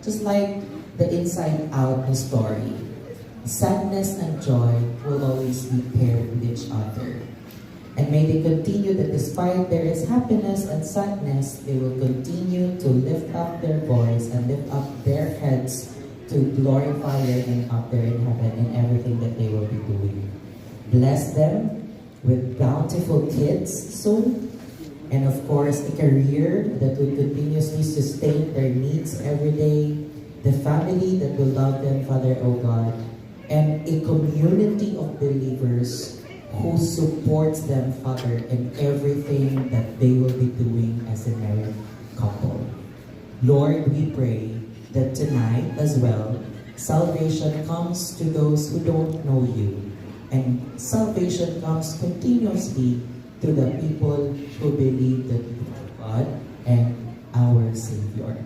Just like the Inside Out story, sadness and joy will always be paired with each other. And may they continue that despite there is happiness and sadness, they will continue to lift up their voice and lift up their heads to glorify your name up there in heaven in everything that they will be doing. Bless them with bountiful kids soon, and of course a career that will continuously sustain their needs every day, the family that will love them, Father, O God, and a community of believers who supports them, Father, in everything that they will be doing as a married couple. Lord, we pray that tonight as well, salvation comes to those who don't know you. And salvation comes continuously to the people who believe that you are God and our Savior.